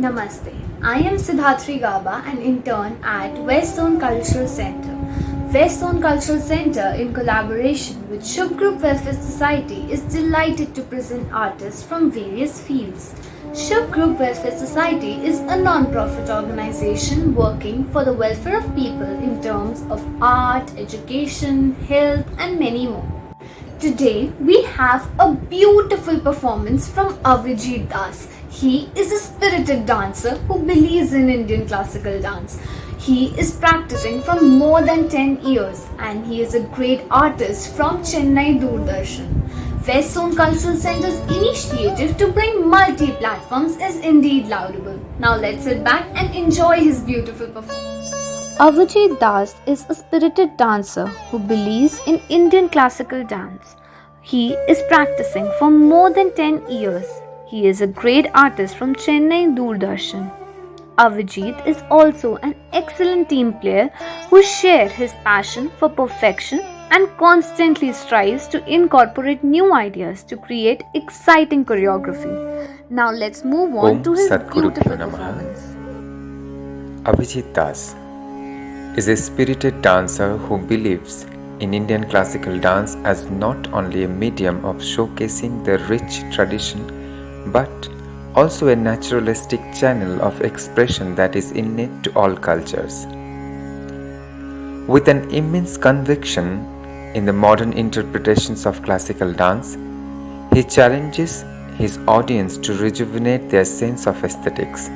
Namaste. I am Siddharthi Gaba, an intern at West Zone Cultural Center. West Zone Cultural Center, in collaboration with Shubh Group Welfare Society, is delighted to present artists from various fields. Shubh Group Welfare Society is a non-profit organization working for the welfare of people in terms of art, education, health, and many more. Today we have a beautiful performance from Avijit Das. He is a spirited dancer who believes in Indian classical dance. He is practicing for more than 10 years and he is a great artist from Chennai Doordarshan. West Zone Cultural Center's initiative to bring multi-platforms is indeed laudable. Now let's sit back and enjoy his beautiful performance. Avijit Das is a spirited dancer who believes in Indian classical dance. He is practicing for more than 10 years. He is a great artist from Chennai Doordarshan. Avijit is also an excellent team player who shares his passion for perfection and constantly strives to incorporate new ideas to create exciting choreography. Now let's move on to his beautiful performance. Avijit Das is a spirited dancer who believes in Indian classical dance as not only a medium of showcasing the rich tradition but also a naturalistic channel of expression that is innate to all cultures. With an immense conviction in the modern interpretations of classical dance, he challenges his audience to rejuvenate their sense of aesthetics.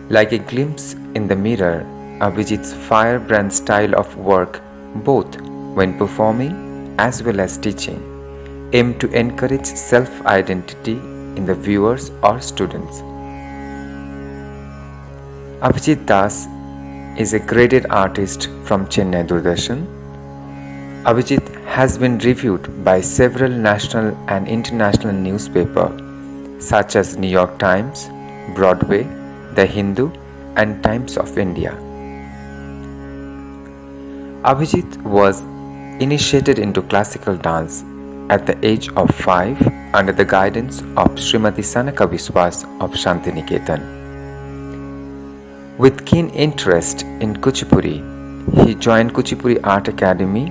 Like a glimpse in the mirror, Avijit's firebrand style of work, both when performing as well as teaching, aim to encourage self-identity in the viewers or students. Avijit Das is a graded artist from Chennai Doordarshan. Avijit has been reviewed by several national and international newspapers such as New York Times, Broadway, The Hindu, and Times of India. Avijit was initiated into classical dance at the age of 5 under the guidance of Srimati Sanaka Biswas of Shantiniketan. With keen interest in Kuchipuri, he joined Kuchipuri Art Academy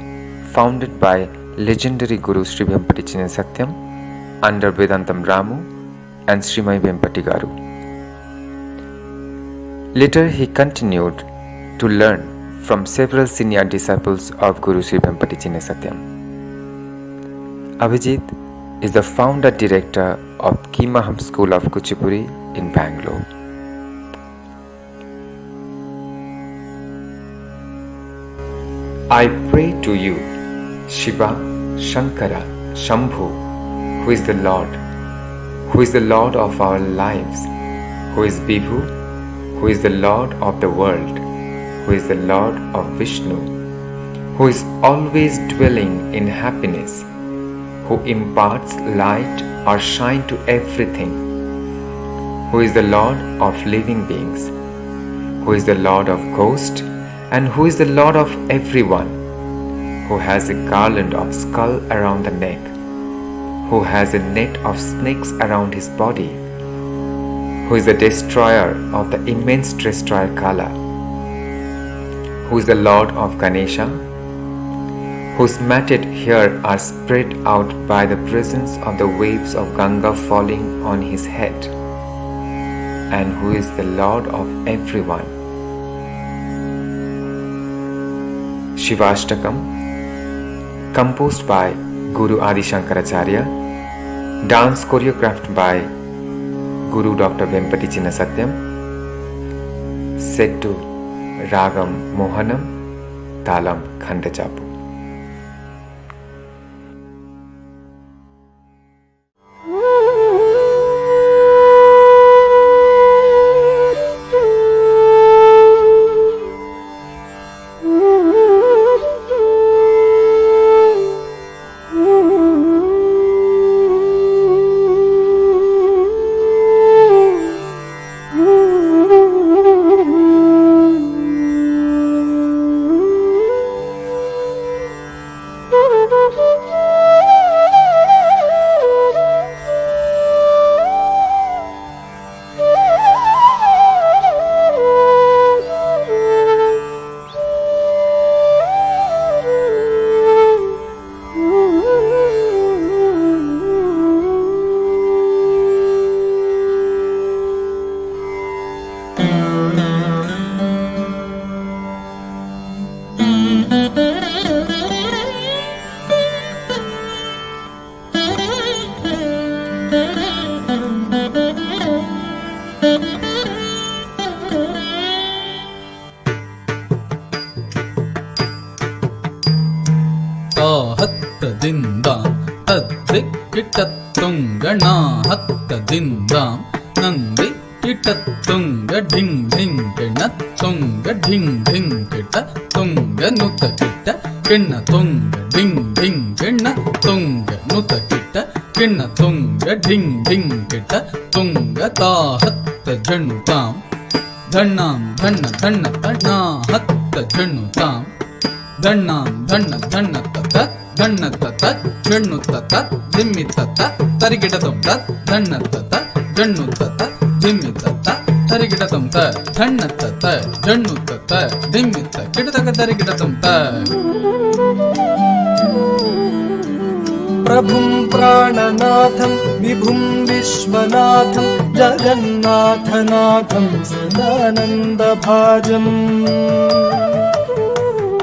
founded by legendary Guru Sri Vempati Chinna Satyam under Vedantam Ramu and Srimai Vempati Garu. Later he continued to learn from several senior disciples of Guru Sri Vempati Chinna Satyam. Avijit is the founder director of Kimaham School of Kuchipuri in Bangalore. I pray to you, Shiva, Shankara, Shambhu, who is the Lord of our lives, who is Vibhu, who is the Lord of the world, who is the Lord of Vishnu, who is always dwelling in happiness, who imparts light or shine to everything, who is the Lord of living beings, who is the Lord of ghosts, and who is the Lord of everyone, who has a garland of skull around the neck, who has a net of snakes around his body, who is the destroyer of the immense destroyer Kala, who is the Lord of Ganesha, whose matted hair are spread out by the presence of the waves of Ganga falling on his head, and who is the Lord of everyone. Shivashtakam, composed by Guru Adi Shankaracharya, dance choreographed by Guru Dr. Vempati Chinna Satyam, set to Ragam Mohanam, Talam Khandachapu. ಹತ್ತದಿಂದಾಂ ತದ್ದಿಕ್ಕಿಟತ್ತುಂಗಣಾ ಹತ್ತದಿಂದಾಂ Nandi ಕಿಟತ್ತುಂಗ ಢಿಂಗ್ ಢಿಂಗ್ ಕಿಣ Tunga ಢಿಂಗ್ ಢಿಂಗ್ ಕಿಟ Tunga ನುತ ಕಿಟ ಕಿಣ್ಣ Tunga ಢಿಂಗ್ ಢಿಂಗ್ ಕಿಣ್ಣ Tunga ನುತ ಕಿಟ ಕಿಣ್ಣ Tunga ಢಿಂಗ್ ಢಿಂಗ್ ಕಿಟ Tunga ತಾ ಹತ್ತ ಜಣ್ಣು ತಾಂ ಧಣ್ಣಾಂ ಧಣ್ಣ ಧಣ್ಣ ತಣ್ಣಾ ಹತ್ತ ಜಣ್ಣು ತಾಂ ಧಣ್ಣಾಂ ಧಣ್ಣ ಧಣ್ಣ ತತ ಧಣ್ಣ ತತ ಜಣ್ಣು ತತ ದಿಮ್ಮಿ ತತ ತರಿಗಿಡತಂ ತತ್ ಧಣ್ಣ ತತ ಜಣ್ಣು ತತ ದಿಮ್ಮಿ ತತ ತರಿಗಿಡತಂ ತ ಧಣ್ಣ ತತ ಜಣ್ಣು ತತ ದಿಮ್ಮಿ ತ ಕಿಡತಕ ತರಿಗಿಡತಂ ತ प्रभुं प्राणनाथं विभुं विश्वनाथं जगन्नाथनाथं सदानन्दभाजम्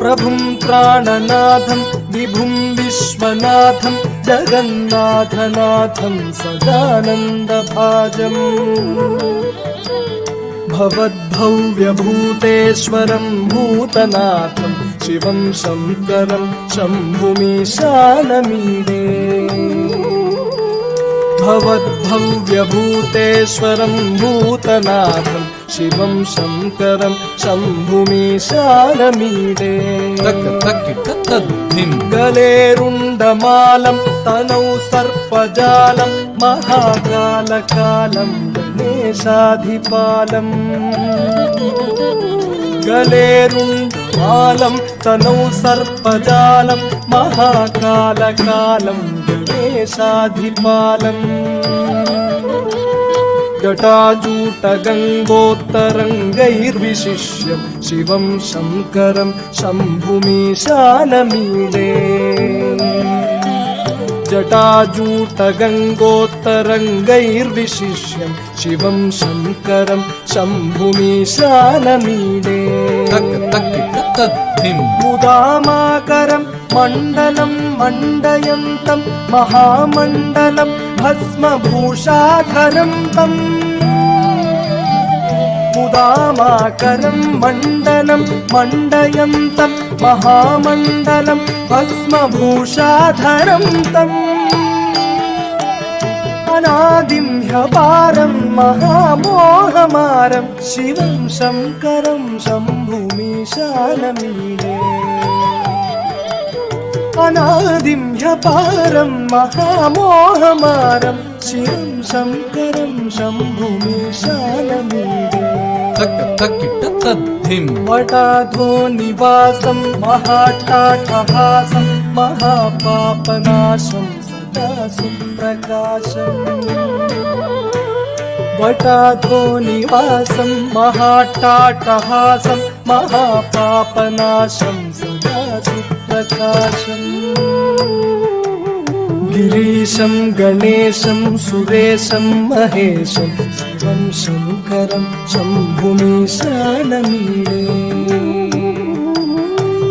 प्रभुं प्राणनाथं विभुं विश्वनाथं जगन्नाथनाथं सदानन्दभाजम् भवद्भव्यभूतेश्वरं भूतनाथं शिवं शङ्करं शम्भुमीशानमीडे भवद्भव्यभूतेश्वरं भूतनाथं शिवं शङ्करं शम्भुमीशानमीडे गलेरुण्डमालं तनौ सर्पजालं महाकालकालं गणेशाधिपालम् गलेरुण्डमालं तनौ सर्पजालं महाकालकालं गणेशाधिपालम् जटाजूटगङ्गोत्तरङ्गैर्विशिष्यं शिवं शङ्करं शम्भुमीशानमीडे जटाजूटगङ्गोत्तरङ्गैर्विशिष्यं शिवं शङ्करं शम्भुमीशानमीडे मुदामाकरं मण्डलं मण्डयन्तं महामण्डलं भस्मभूषाधरं तम् मुदामाकरं मण्डलं मण्डयन्तं महामण्डलं भस्मभूषाधरं तम् अनादिं ह्यपारं महामोहमारं शिवं शङ्करं शम्भुमीशानमीडे अनादिं ह्यपारं महामोहमारं शिवं शङ्करं शम्भुमीशानमीडे वटाधोनिवासं महाट्टाटहासं महापापनाशं सदा सुप्रकाशम् वटाधोनिवासं महाट्टाटहासं महापापनाशं सदा सुप्रकाशम् गिरीशं गणेशं सुरेशं महेशं शिवं शङ्करं शम्भुमीशानमीडे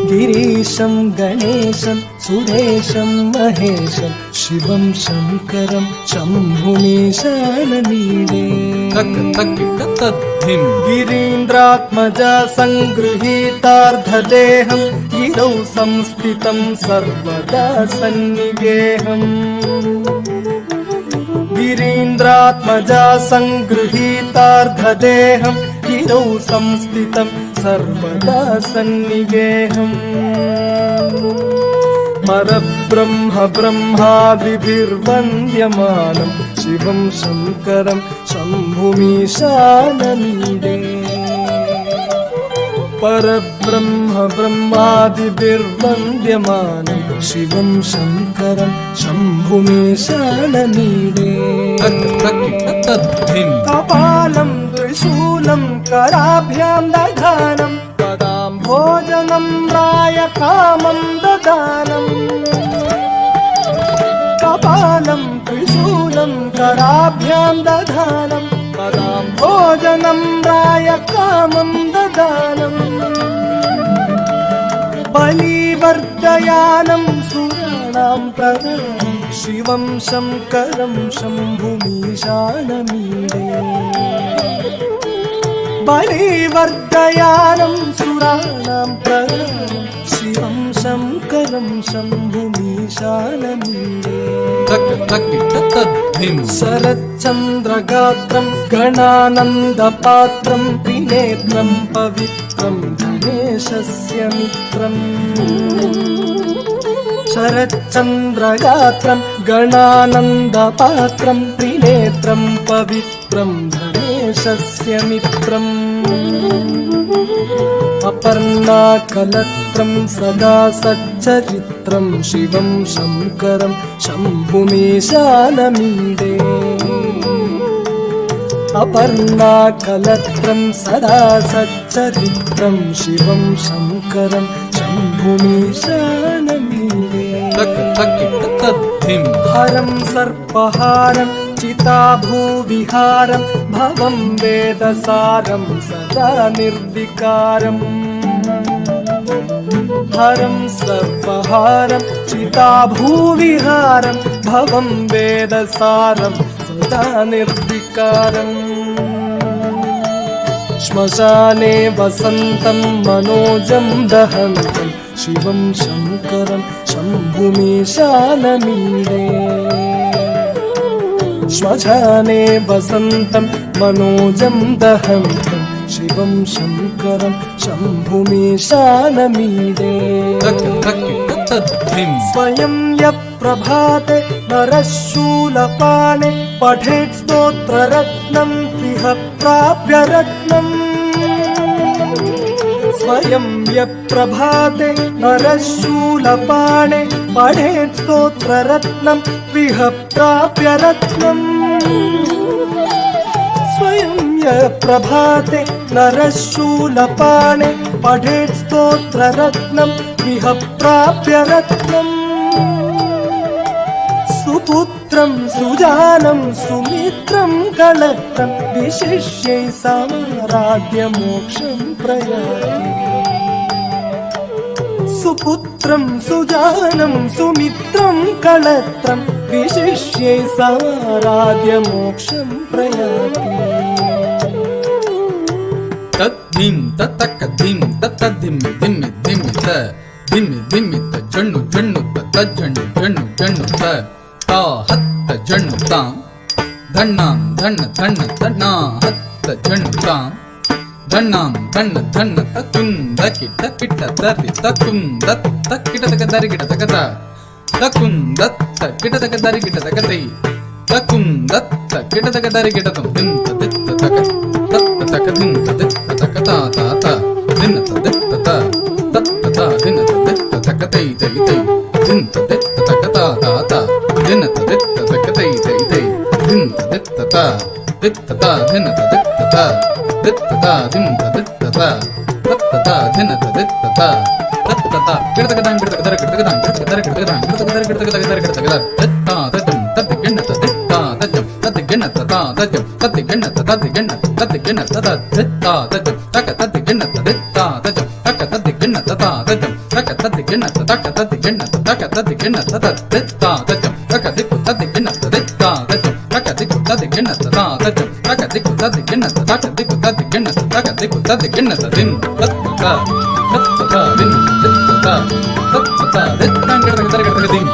गिरीशं गणेशं सुरेशं महेशं शिवं शङ्करं शम्भुमीशानमीडे गिरीन्द्रात्मजा सङ्गृहीतार्धदेहं गिरौ संस्थितं सर्वदा सन्निगेहम् गिरीन्द्रात्मजा सङ्गृहीतार्धदेहं गिरौ संस्थितं सर्वदा सन्निगेहम् परब्रह्म ब्रह्मादिभिर्वन्द्यमानं शिवं शङ्करं शम्भुमीशानमीडे परब्रह्म ब्रह्मादिभिर्वन्द्यमानं शिवं शङ्करं शम्भुमीशानमीडे कपालं त्रिशूलं कराभ्यां दधानं पदां भोजनं रायकामं ददानं कपालं त्रिशूलं कराभ्यां दधानं पदां भोजनं रायकामं ददानं बलिवर्धयानं सुराणां प्रदानं शिवं शङ्करं शम्भुमीशानमीडे बलिवर्धयानं सुराणां प्रदानं शिवं शङ्करं शम्भुमीशानमीडे शरच्चन्द्रगात्रं गणानन्दपात्रं त्रिनेत्रं पवित्रं गणेशस्य मित्रम् शरच्चन्द्रगात्रं गणानन्दपात्रं त्रिनेत्रं पवित्रं गणेशस्य मित्रम् अपर्णाकलत्रं सदा सच्चरित्रं शिवं शङ्करं शम्भुमीशानमीडे अपर्णाकलत्रं सदा सच्चरित्रं शिवं शङ्करं शम्भुमीशानमीडे हरं सर्पहारं चिताभूविहारं भवं वेदसारं सदा निर्विकारम् हरं सर्पहारं चिताभूविहारं भवं वेदसारं सदा निर्विकारम् श्मशाने वसन्तं मनोजं दहन्तं शिवं शङ्करं शम्भुमीशानमीडे श्मशाने वसन्तं मनोजं दहन्तं शिवं शङ्करं शम्भुमीशानमीडे स्वयं यः प्रभाते नरः शूलपाणे पठेत् स्तोत्ररत्नं इह प्राप्य रत्नम् स्वयं यः प्रभाते नरः शूलपाणे पठेत् स्तोत्ररत्नं इह प्राप्य रत्नम् स्वयं यः प्रभाते नरः शूलपाणे पठेत् स्तोत्ररत्नं इह प्राप्य रत्नम् सुपुत्रं सुजानं सुमित्रं कलत्रं विशिष्यै समाराध्य मोक्षं प्रयाति सुपुत्रं सुजानं सुमित्रं कलत्रं विशिष्यै समाराध्य मोक्षं प्रयाति तद्धिं ततकधिं ततधिं धिमि धिमि त धिमि धिमि त जण्णु जण्णु त तज्जण्णु जण्णु जण्णु त ता हत्त जण्णु तां धन्नां धन्न धन्न धन्ना हत्त जण्णु तां धन्नां धन्न धन्न त कुन्द किट किट तरि त कुन्दत त किट तक दरि किट तक त कुन्दत त किट तक दरि किट तक तै त कुन्दत त किट तक दरि किट तं दिं त दित् तक तत् तक दिं त दित् तक ता ता ता दिन त दित् त तत् त दिन त दित् तक तै तै तै दिन त दित् तक ता ता ता दिन त दित् तक तै तै तै दिन त दित् त दित् त दिन त दित् त दित् त दिन त दित् त तत् त दिन त दित् त तत् त किट तक दां किट तक दर किट तक दां किट तक दर किट तक दां किट तक दर किट तक दर किट तक दर तत् तजं तत् गिन्न त दित् तजं तत् गिन्न त तजं तत् गिन्न त तत् गिन्न तत् गिन्न त दित् तजं तक तत् गिन्न त दित् तजं तक तत् गिन्न त तजं तक तत् गिन्न त तक तत् गिन्न त तक तत् गिन्न त दित् तजं तक दिक् तत् गिन्न त दित् तजं तक दिक् तत् गिन्न त तजं तक दिक् तत् गिन्न त तक दिक् तत् गिन्न त तक दिक् तत् गिन्न त दिन तत् दिन तत् दित् तां किट तक दर किट तक दिन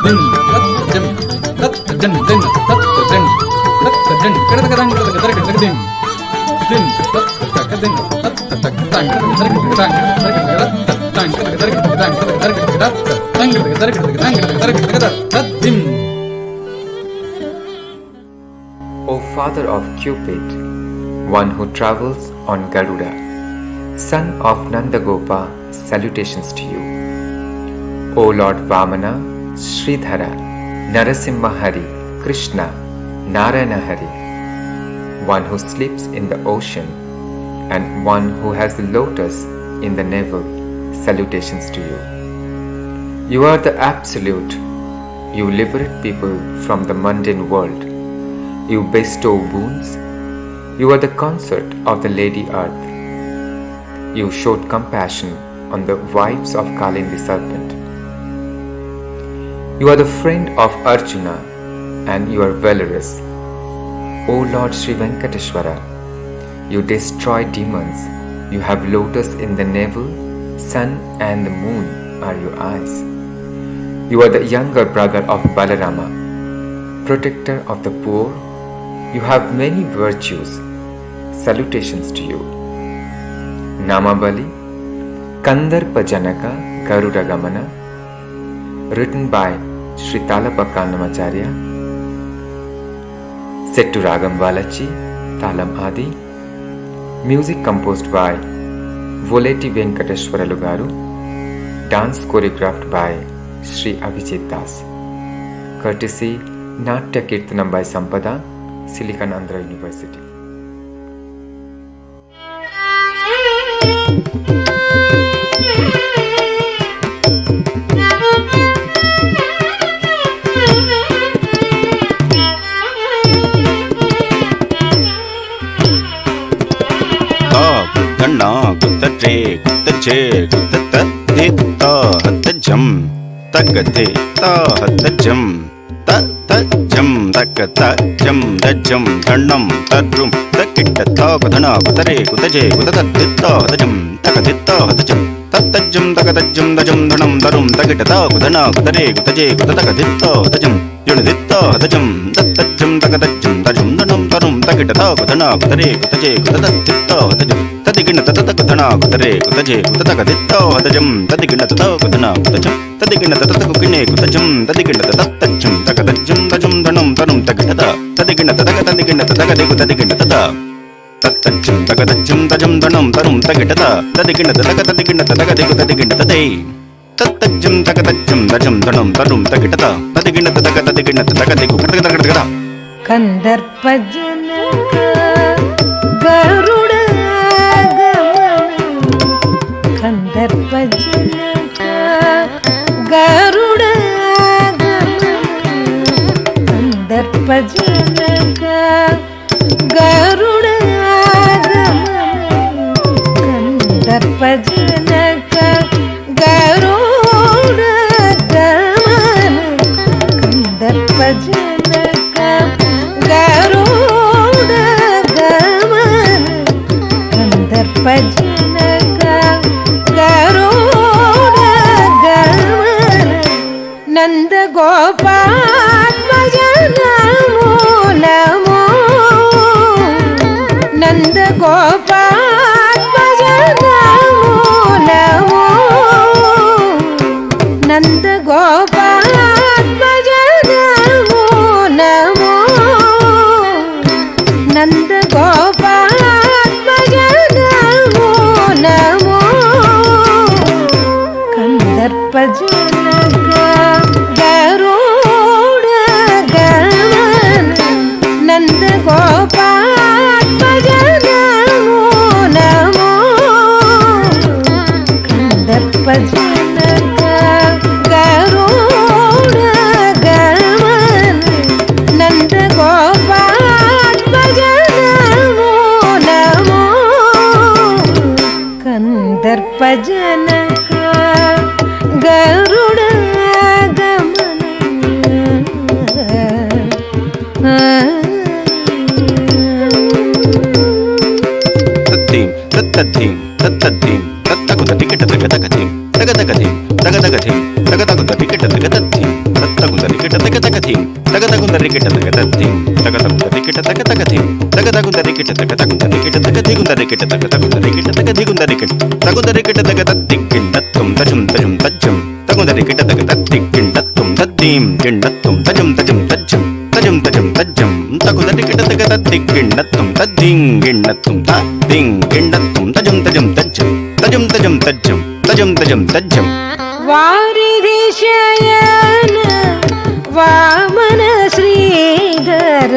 दिन तत् जन दिन तत् जन किट तक दां किट तक दर किट तक दिन दिन तत् तक दिन तत् तक तां किट तक दर किट तक दां किट तक तां किट तक दर किट तक दां किट तक दर किट तक तां किट तक दर किट तक दां किट तक दर किट तक तत् दिन. O father of Cupid, one who travels on Garuda, son of Nandagopa, salutations to you. O Lord Vamana, Sridhara, Narasimha Hari, Krishna, Narayana Hari, one who sleeps in the ocean and one who has the lotus in the navel, salutations to you. You are the Absolute. You liberate people from the mundane world. You bestow boons. You are the consort of the Lady Earth. You showed compassion on the wives of Kalin the serpent. You are the friend of Arjuna and you are valorous. O Lord Sri Venkateshwara, you destroy demons. You have lotus in the navel, sun and the moon are your eyes. You are the younger brother of Balarama, protector of the poor. You have many virtues. Salutations to you. Namabali, Kandarpa Janaka Garuda Gamana, written by Sri Talapa Kalnamacharya, set to Ragam Balachi, Talam Adi, music composed by Voleti Venkateshwaralu Garu, dance choreographed by Sri Abhijit Das, courtesy Natya Kirtanam by Sampada, Silicon Andhra University. குத்தற்றே குத்தச்சே குத்தத்த தித்தா ஹத்தஜம் தக்கதே தா ஹத்தஜம் தத்தஜம் தக்கத ஜம் தஜம் தண்ணம் தற்றும் தக்கிட்ட தா குதனா குதரே குதஜே குதத தித்தா ஹதஜம் தக்கதித்தா ஹதஜம் தத்தஜம் தகதஜம் தஜம் தணம் தரும் தக்கிட்ட தா குதனா குதரே குதஜே குததக தித்தா ஹதஜம் யுணதித்தா ஹதஜம் தத்தஜம் தகதஜம் தஜம் தணம் தரும் தக்கிட்ட தா குதனா குதரே குதஜே குதத தித்தா ஹதஜம் ததிகிண ததத குதனா குதரே குதஜே குததக தித்தா ஹதஜம் ததிகிண தத குதனா குதஜம் ததிகிண ததத குகினே குதஜம் ததிகிண ததத்தஜம் தகதஜம் தஜம் தணம் தரும் தக்கிட்ட ததிகிண ததக ததிகிண ததக ததிகிண தத தத்தஜம் தகதஜம் தஜம் தணம் தரும் தக்கிட்ட ததிகிண ததக ததிகிண ததக ததிகிண ததை தத்தஜம் தகதஜம் தஜம் தணம் தரும் தக்கிட்ட ததிகிண ததக ததிகிண ததக ததிகிண கந்தர்ப்ப ஜனக கருட கந்தர்ப்ப ஜனக கருட கந்தர்ப்ப ஜனக கருட கந்தர்ப்ப ஜனக கருட கந்தர்ப்ப ஜனக கருட கந்தர்ப்ப ஜனக கருட நந்த கோபாத்மஜ நமோ நமோ நந்த கோபாத்மஜ நமோ நமோ நந்த கோபாத்மஜ நமோ நமோ நந்த கோபாத்மஜ நமோ நமோ கந்தர்ப்ப ஜனக கருட நந்த கோபாத்மஜ நமோ நமோ கந்தர்ப்ப ஜனக கருட நந்த கோபாத்மஜ நமோ நமோ கந்தர்ப்ப ஜனக கருட தத்தீம் தத்தத்தீம் தத்தத்தீம் தத்தகுத டிக்கெட் தகதகதீம் தகதகதீம் தகதகதீம் தகதகுத டிக்கெட் தகதத்தீம் தத்தகுத டிக்கெட் தகதகதீம் தகதகுத டிக்கெட் தகதத்தீம் தகதகுத டிக்கெட் தகதகதீம் தகதகுத டிக்கெட் தகதகுத டிக்கெட் தகதிகுத டிக்கெட் தகதகுத டிக்கெட் தகதிகுத டிக்கெட் தகுத டிக்கெட் தகதத்திக்கின் தத்தும் தஜம் தஜம் தஜம் தகுத டிக்கெட் தகதத்திக்கின் தத்தும் தத்தீம் கிண்ணத்தும் தஜம் தஜம் தஜம் தஜம் தஜம் தஜம் தகுத டிக்கெட் தகதத்திக்கின் தத்தும் தத்திங் கிண்ணத்தும் தத்திங் கிண்ணத்தும் தஜம் தஜம் தஜம் தஜம் தஜம் தஜம் தஜம் தஜம் தஜம் வாரிதி சயன வாமன ஸ்ரீதர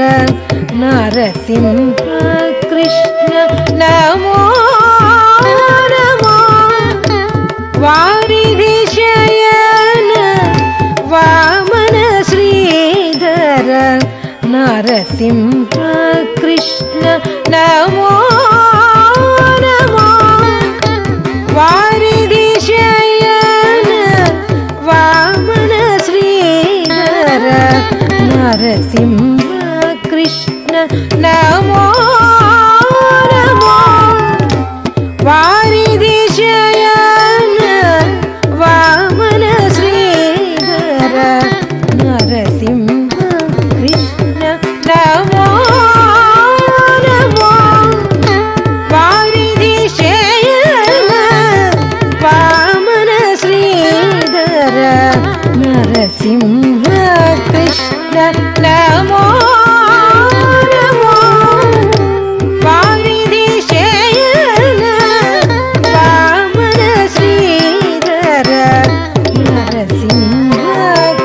நரசிம்ஹ கிருஷ்ண நமோ நமோ வாரிதி சயன வாமன ஸ்ரீதர நரசிம்ஹ கிருஷ்ண நமோ நமோ வாரிதி నరసింహ కృష్ణ నమో నమో వారిది శయన వామన శ్రీధర నరసింహ కృష్ణ నమో నమో వారిది శయన వామన శ్రీధర నరసింహ కృష్ణ నమో నమో వారిది శయన వామన శ్రీధర నరసింహ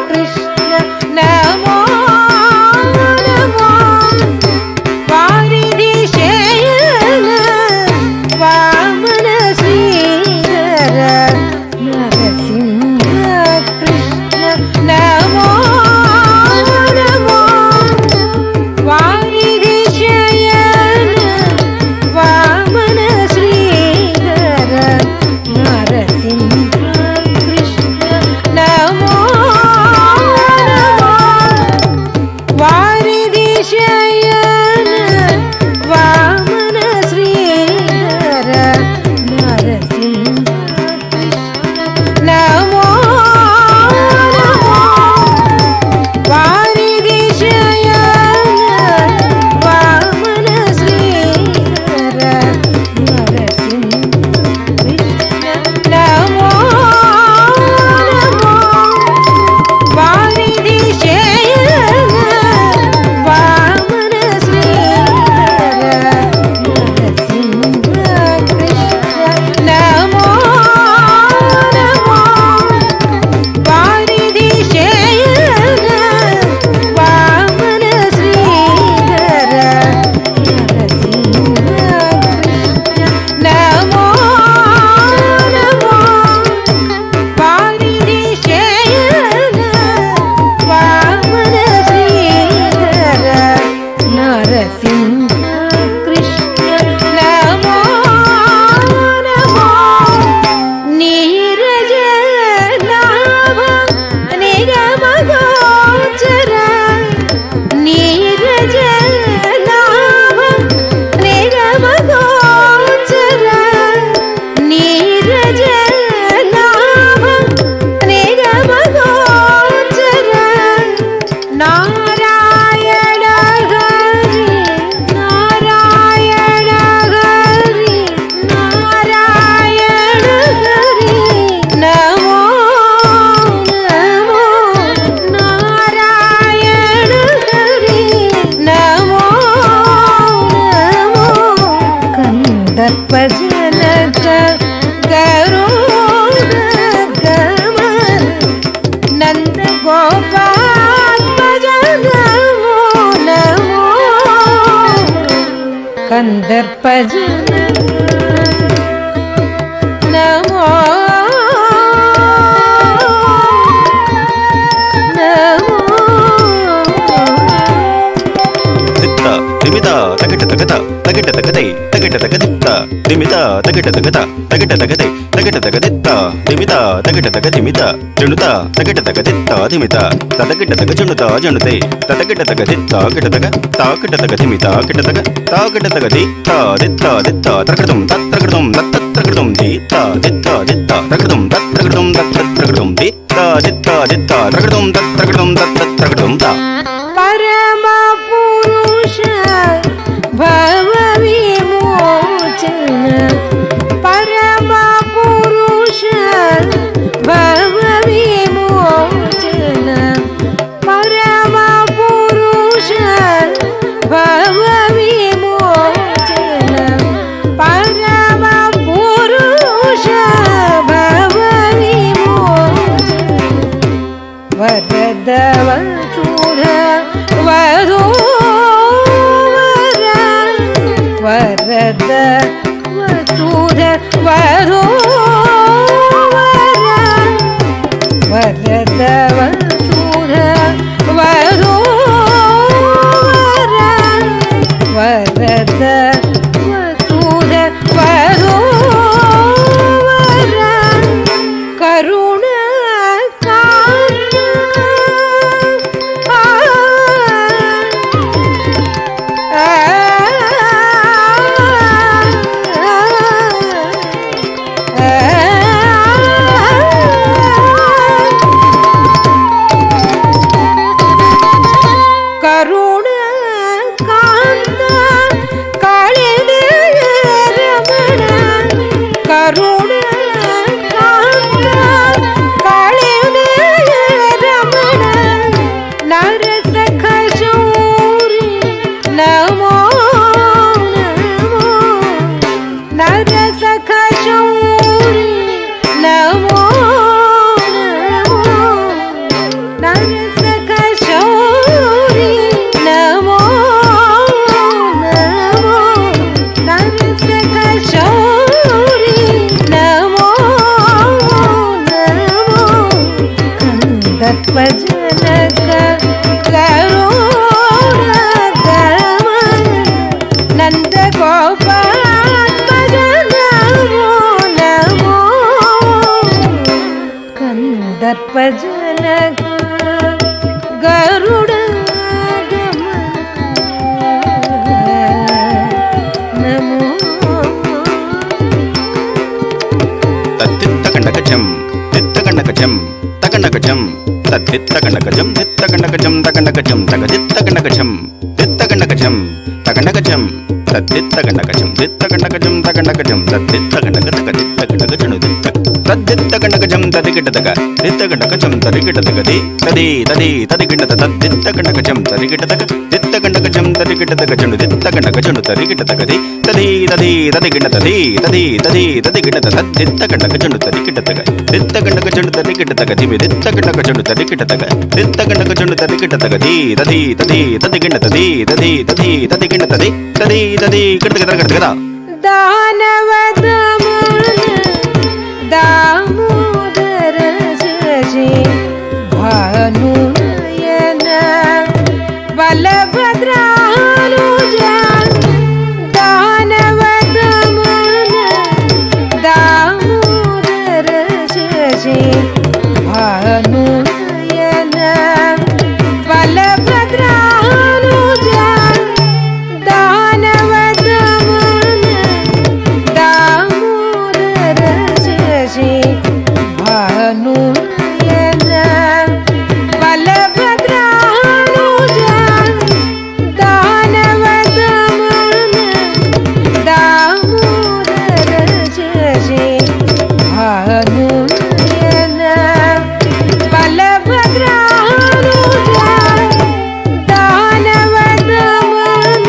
కృష్ణ నమో నమో వారిది శయన వామన శ్రీధర నరసింహ కృష్ణ నమో నమో వారిది శయన వామన శ్రీధర నరసింహ కృష్ణ నమో నమో వారిది శయన వామన శ్రీధర నరసింహ కృష్ణ నమో నమో వారిది శయన వామన శ్రీధర నరసింహ కృష్ణ నమో నమో వారిది శయన వామన శ్రీధర నరసింహ కృష్ణ నమో నమో వారిది శయన వామన శ్రీధర నరసింహ కృష్ణ నమో నమో వారిది శయన వామన శ్రీధర నరసింహ కృష్ణ నమో నమో నీరజ నాభ నిగమ గోచర నీరజ నాభ నిగమ గోచర నీరజ నాభ నిగమ గోచర నారాయణ హరి నారాయణ హరి నారాయణ హరి నమో నమో నారాయణ హరి నమో నమో కందర్ప జనక గరుడ గమన నంద గోపాత్మజ నమో నమో కందర్ప జనక నమో తిత్త తిమిత తగట తగత తగట తగతై తగట తగదిత్త తిమిత తగట తగత తగట తగతై తగట తగదిత్త తిమిత తగట తగతిమిత జునుత తగట తగదిత్త తిమిత తదగట తగ జునుత జునుతై తదగట తగదిత్త గట తగ తాగట తగతిమిత గట తగ తాగట తగది దిత్త దిత్త తగటం తత్రగటం తత్రగటం దిత్త దిత్త దిత్త తగటం తత్రగటం తత్రగటం దిత్త దిత్త దిత్త తగటం తత్రగటం తత్రగటం తా పరమ పురుష భవ విమోచన పరమ పురుష భవ విమోచన పరమ పురుష భవ విమోచన పరమ పురుష భవ విమోచన వరద వసుధ వధూవర వరద వసుధ వధూవర వరద వసుధ వధూవర వరద వసుధ వధూవర కరుణ కాంత दर्पजनक गरुड नमो तत्तित्तकण्डकजं तित्तकण्डकजं तकण्डकजं तत्तित्तकण्डकजं तित्तकण्डकजं तकण्डकजं तकतित्तकण्डकजं तित्तकण्डकजं तकण्डकजं तत्तित्तकण्डकजं तित्तकण्डकजं तकण्डकजं तत्तित्तकण्डकतकतित्तकण्डकजनु तद्दित्तकण्डकजं तदिकिटतक तित्तकण्डकजं तदिकिटतक तदि तदि तदिकिटत तद्दित्तकण्डकजं तदिकिटतक तित्तकण्डकजं तदिकिटतक जनु तित्तकण्डकजनु तदिकिटतक तदि तदि तदिकिटतदि तदि तदि तदिकिटत तद्दित्तकण्डकजनु तदिकिटतक तित्तकण्डकजनु तदिकिटतक दिवि तित्तकण्डकजनु तदिकिटतक तित्तकण्डकजनु तदिकिटतक दी तदि तदि तदिकिटतदि तदि तदि तदिकिटतदि तदि तदि किटतक दानव दमन दामोदर शशि भानुनयन बलभद्रानुज दानव दमन दामोदर शशि भानुनयन बलभद्रानुज दानव दमन दामोदर शशि भानुनयन बलभद्रानुज दानव दमन दामोदर शशि भानुनयन बलभद्रानुज दानव दमन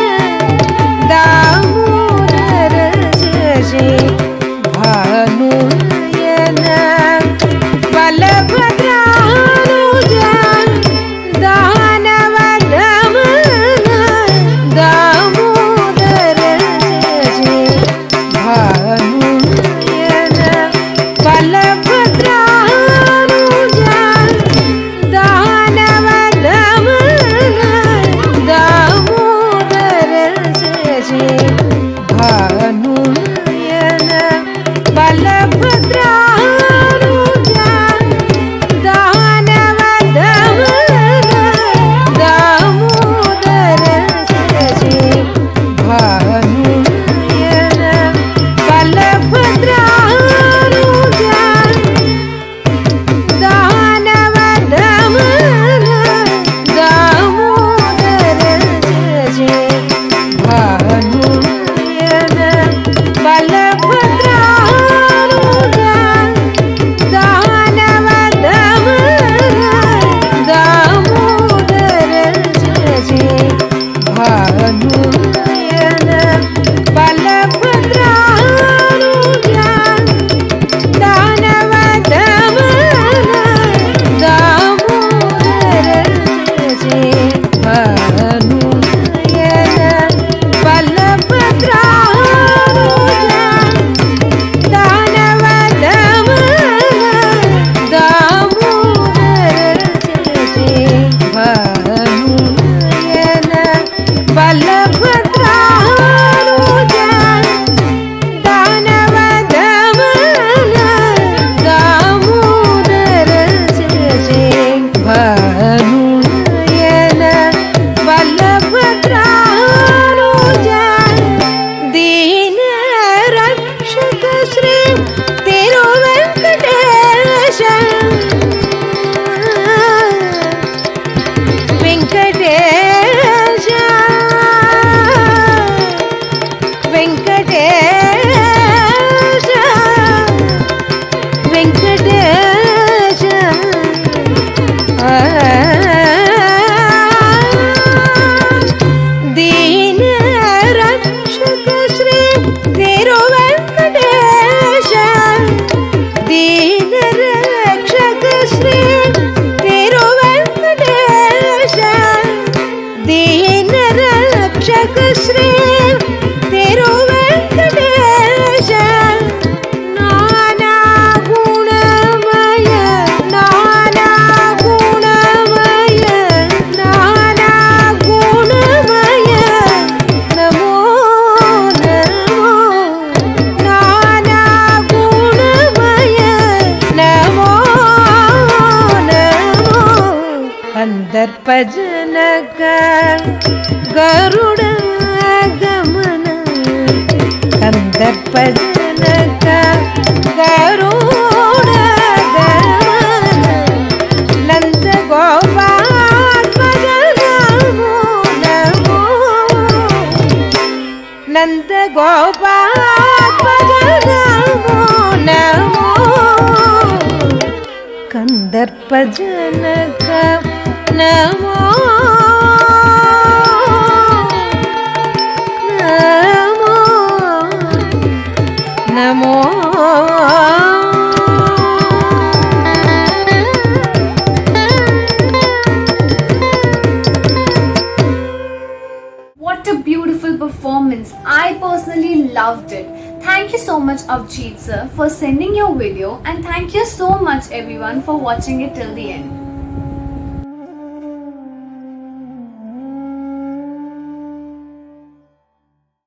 दामोदर शशि भानुनयन बलभ कंदर्पजनक गरुड गमन कंदर्पजनक गरुड गमन नंद गोपात्मज नमो नमो नंद गोपात्मज Namo Namo कंदर्पजनक Namo Namo Namo What a beautiful performance. I personally loved it. Thank you so much Avjeet sir for sending your video, and thank you so much everyone for watching it till the end.